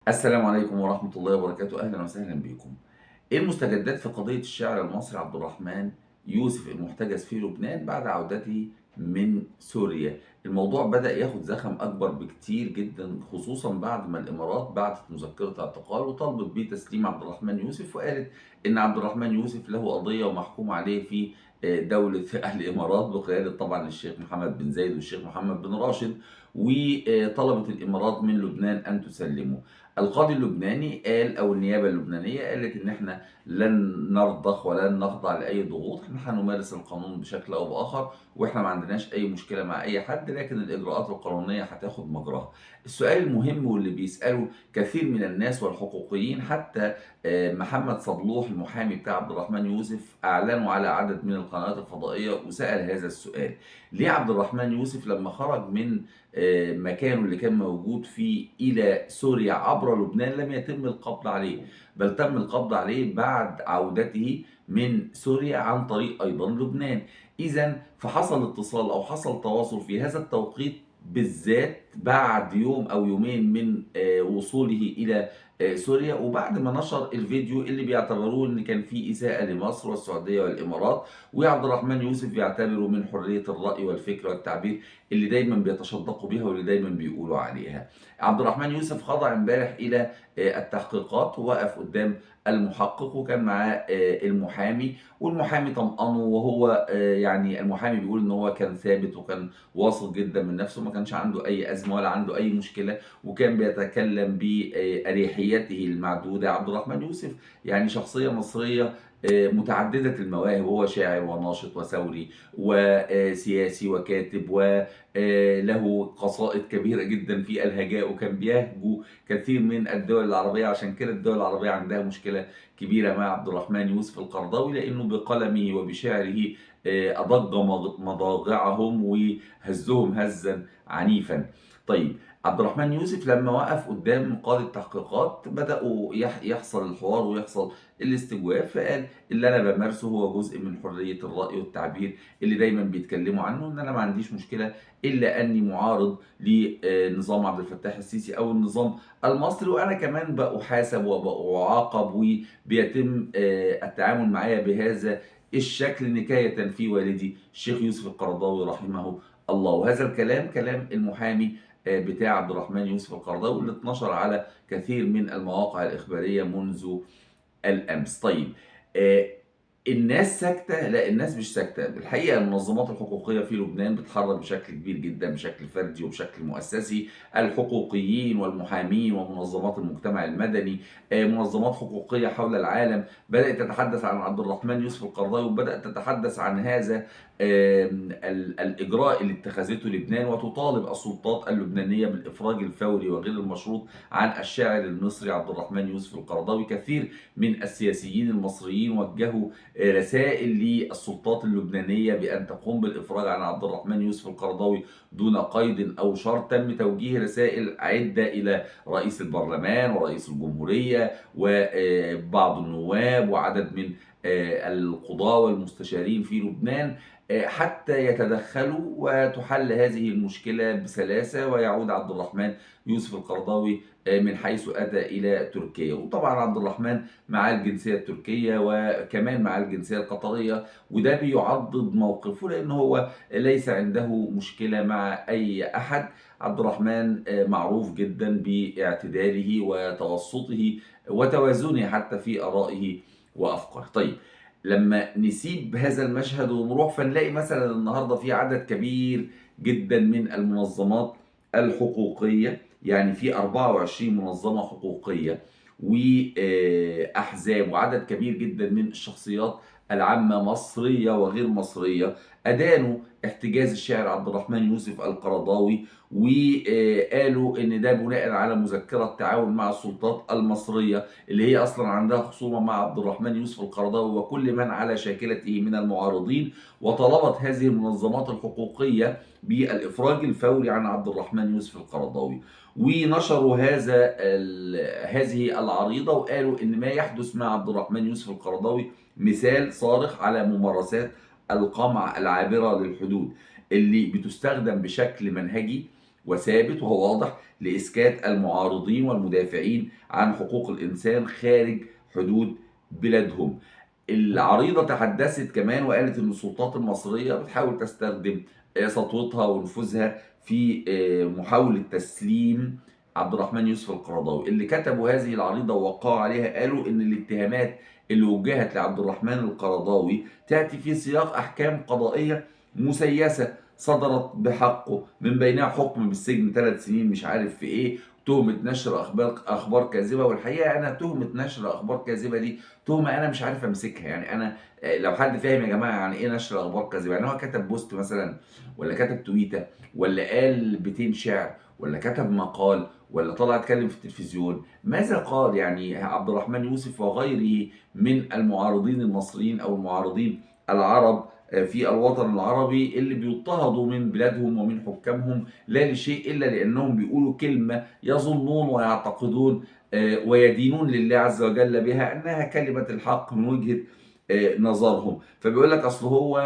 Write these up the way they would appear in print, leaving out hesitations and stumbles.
السلام عليكم ورحمة الله وبركاته، أهلا وسهلا بكم. إيه المستجدات في قضية الشاعر المصري عبد الرحمن يوسف المحتجز في لبنان بعد عودته من سوريا؟ الموضوع بدأ ياخد زخم أكبر بكتير جدا، خصوصا بعد ما الإمارات بعتت مذكرة اعتقال وطلبت بتسليم عبد الرحمن يوسف، وقالت إن عبد الرحمن يوسف له قضية ومحكوم عليه في دولة الإمارات بقيادة طبعا الشيخ محمد بن زايد والشيخ محمد بن راشد، وطلبت الإمارات من لبنان أن تسلمه. القاضي اللبناني قال، او النيابه اللبنانيه قالت ان احنا لن نرضخ ولن نخضع لاي ضغوط، احنا هنمارس القانون بشكل او باخر، واحنا ما عندناش اي مشكله مع اي حد، لكن الاجراءات القانونيه هتاخد مجراها. السؤال المهم واللي بيساله كثير من الناس والحقوقيين، حتى محمد صبلوح المحامي بتاع عبد الرحمن يوسف اعلنوا على عدد من القنوات الفضائيه وسال هذا السؤال: ليه عبد الرحمن يوسف لما خرج من مكانه اللي كان موجود فيه إلى سوريا عبر لبنان لم يتم القبض عليه، بل تم القبض عليه بعد عودته من سوريا عن طريق أيضا لبنان؟ إذا فحصل اتصال أو حصل تواصل في هذا التوقيت بالذات بعد يوم أو يومين من وصوله إلى سوريا، وبعد ما نشر الفيديو اللي بيعتبروه إن كان فيه إساءة لمصر والسعودية والإمارات، وعبد الرحمن يوسف بيعتبره من حرية الرأي والفكر والتعبير اللي دايما بيتشدقوا بيها واللي دايما بيقولوا عليها. عبد الرحمن يوسف خضع امبارح الى التحقيقات، ووقف قدام المحقق وكان معاه المحامي، والمحامي طمأنه، وهو يعني المحامي بيقول ان هو كان ثابت وكان واثق جدا من نفسه، ما كانش عنده اي ازمه ولا عنده اي مشكله، وكان بيتكلم باريحيته المعدوده. عبد الرحمن يوسف يعني شخصيه مصريه متعدده المواهب، وهو شاعر وناشط وثوري وسياسي وكاتب، وله قصائد كبيرة جدا في الهجاء، وكان بيهجو كثير من الدول العربية. عشان كده الدول العربية عندها مشكلة كبيرة مع عبد الرحمن يوسف القرضاوي، لأنه بقلمه وبشعره أضج مضاجعهم وهزهم هزا عنيفا. طيب، عبد الرحمن يوسف لما وقف قدام قاضي التحقيقات بدأوا يحصل الحوار ويحصل الاستجواب، فقال: اللي أنا بمارسه هو جزء من حرية الرأي والتعبير اللي دايما بيتكلموا عنه، ان انا ما عنديش مشكله الا اني معارض لنظام عبد الفتاح السيسي او النظام المصري، وانا كمان بأحاسب وبأعاقب وبيتم التعامل معايا بهذا الشكل نكايه في والدي الشيخ يوسف القرضاوي رحمه الله. وهذا الكلام كلام المحامي بتاع عبد الرحمن يوسف القرضاوي اللي اتنشر على كثير من المواقع الإخبارية منذ الأمس. طيب، آه، الناس ساكتة؟ لا، الناس مش ساكتة. الحقيقة المنظمات الحقوقية في لبنان بتحرك بشكل كبير جدا، بشكل فردي وبشكل مؤسسي. الحقوقيين والمحامين ومنظمات المجتمع المدني، منظمات حقوقية حول العالم بدأت تتحدث عن عبد الرحمن يوسف القرضاوي، وبدأت تتحدث عن هذا الإجراء اللي اتخذته لبنان، وتطالب السلطات اللبنانية بالإفراج الفوري وغير المشروط عن الشاعر المصري عبد الرحمن يوسف القرضاوي. كثير من السياسيين المصريين وجهوا رسائل للسلطات اللبنانية بأن تقوم بالإفراج عن عبد الرحمن يوسف القرضاوي دون قيد أو شرط. تم توجيه رسائل عدة إلى رئيس البرلمان ورئيس الجمهورية وبعض النواب وعدد من القضاة والمستشارين في لبنان، حتى يتدخلوا وتحل هذه المشكلة بسلاسة، ويعود عبد الرحمن يوسف القرضاوي من حيث أتى إلى تركيا. وطبعا عبد الرحمن مع الجنسية التركية وكمان مع الجنسية القطرية، وده بيعضد موقفه لأن هو ليس عنده مشكلة مع أي أحد. عبد الرحمن معروف جدا باعتداله وتوسطه وتوازنه حتى في آرائه وأفكاره. طيب، لما نسيب هذا المشهد ونروح فنلاقي مثلا النهارده في عدد كبير جدا من المنظمات الحقوقية، يعني في 24 منظمة حقوقية وأحزاب وعدد كبير جدا من الشخصيات العامة مصرية وغير مصرية أدانوا احتجاز الشاعر عبد الرحمن يوسف القرضاوي، وقالوا إن ده بناء على مذكرة تعاون مع السلطات المصرية اللي هي أصلا عندها خصومة مع عبد الرحمن يوسف القرضاوي وكل من على شاكلته من المعارضين. وطلبت هذه المنظمات الحقوقية بالإفراج الفوري عن عبد الرحمن يوسف القرضاوي، ونشروا هذه العريضة، وقالوا إن ما يحدث مع عبد الرحمن يوسف القرضاوي مثال صارخ على ممارسات القمع العابرة للحدود اللي بتستخدم بشكل منهجي وثابت وهو واضح لإسكات المعارضين والمدافعين عن حقوق الإنسان خارج حدود بلادهم. العريضة تحدثت كمان وقالت إن السلطات المصرية بتحاول تستخدم سطوتها ونفوذها في محاولة تسليم عبد الرحمن يوسف القرضاوي. اللي كتبوا هذه العريضة ووقعوا عليها قالوا إن الاتهامات اللي وجهت لعبد الرحمن القرضاوي تأتي في سياق أحكام قضائية مسيسة صدرت بحقه، من بينها حكم بالسجن 3 سنين مش عارف في إيه، تهمة نشر أخبار كاذبة. والحقيقة أنا تهمة نشر أخبار كاذبة دي تهمة أنا مش عارف أمسكها. يعني أنا لو حد فاهم يا جماعة يعني إيه نشر أخبار كاذبة، يعني هو كتب بوست مثلا، ولا كتب تويتة، ولا قال بيتين شعر، ولا كتب مقال، ولا طلع اتكلم في التلفزيون، ماذا قال؟ يعني عبد الرحمن يوسف وغيره من المعارضين المصريين أو المعارضين العرب في الوطن العربي اللي بيضطهدوا من بلادهم ومن حكامهم لا لشيء إلا لأنهم بيقولوا كلمة يظنون ويعتقدون ويدينون لله عز وجل بها أنها كلمة الحق من وجهة نظرهم. فبيقول لك أصل هو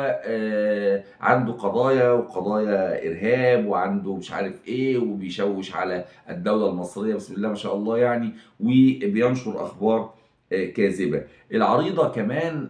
عنده قضايا وقضايا إرهاب وعنده مش عارف إيه وبيشوش على الدولة المصرية بسم الله ما شاء الله يعني، وبينشر أخبار كاذبة. العريضة كمان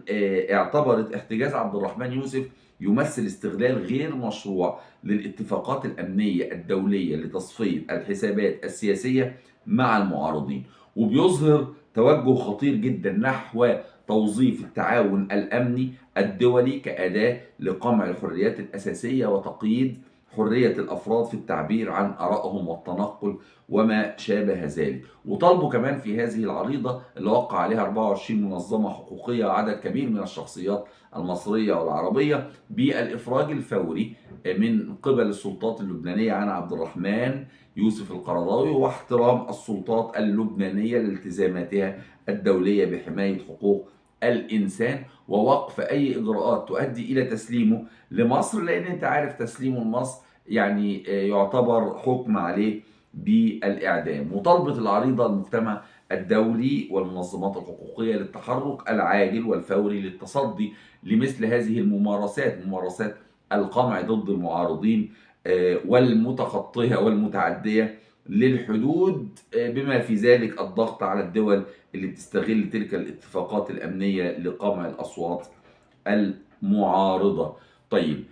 اعتبرت احتجاز عبد الرحمن يوسف يمثل استغلال غير مشروع للاتفاقات الأمنية الدولية لتصفية الحسابات السياسية مع المعارضين، وبيظهر توجه خطير جدا نحو توظيف التعاون الأمني الدولي كأداة لقمع الحريات الأساسية وتقييد حرية الأفراد في التعبير عن آرائهم والتنقل وما شابه ذلك. وطالبوا كمان في هذه العريضة اللي وقع عليها 24 منظمة حقوقية وعدد كبير من الشخصيات المصرية والعربية بالإفراج الفوري من قبل السلطات اللبنانية عن عبد الرحمن يوسف القرضاوي، واحترام السلطات اللبنانية لالتزاماتها الدولية بحماية حقوق الإنسان، ووقف أي إجراءات تؤدي إلى تسليمه لمصر، لأن أنت عارف تسليمه لمصر يعني يعتبر حكم عليه بالإعدام. وطلبت العريضة المجتمع الدولي والمنظمات الحقوقية للتحرك العاجل والفوري للتصدي لمثل هذه الممارسات، ممارسات القمع ضد المعارضين والمتخطية والمتعدية للحدود، بما في ذلك الضغط على الدول اللي بتستغل تلك الاتفاقات الأمنية لقمع الأصوات المعارضة. طيب،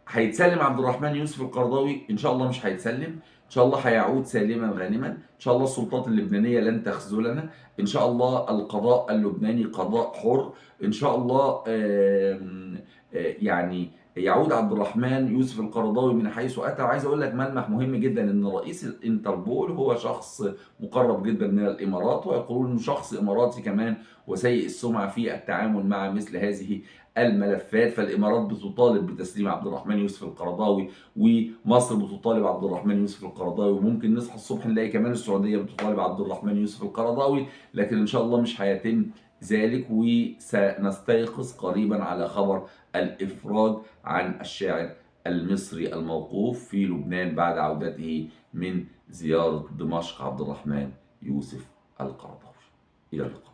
هيتسلم عبد الرحمن يوسف القرضاوي؟ إن شاء الله مش هيتسلم، إن شاء الله هيعود سالما غانما، إن شاء الله السلطات اللبنانية لن تخذلنا، إن شاء الله القضاء اللبناني قضاء حر، إن شاء الله يعني يعود عبد الرحمن يوسف القرضاوي من حيث أتى. وعايز أقول لك ملمح مهم جدا، إن رئيس الانتربول هو شخص مقرب جدا من الإمارات، ويقولون إنه شخص إماراتي كمان وسيء السمعة في التعامل مع مثل هذه الملفات. فالإمارات بتطالب بتسليم عبد الرحمن يوسف القرضاوي، ومصر بتطالب عبد الرحمن يوسف القرضاوي، وممكن نصحى الصبح نلاقي كمان السعودية بتطالب عبد الرحمن يوسف القرضاوي، لكن إن شاء الله مش هيتم ذلك، وسنستيقظ قريبا على خبر الإفراج عن الشاعر المصري الموقوف في لبنان بعد عودته من زيارة دمشق عبد الرحمن يوسف القرضاوي. إلى اللقاء.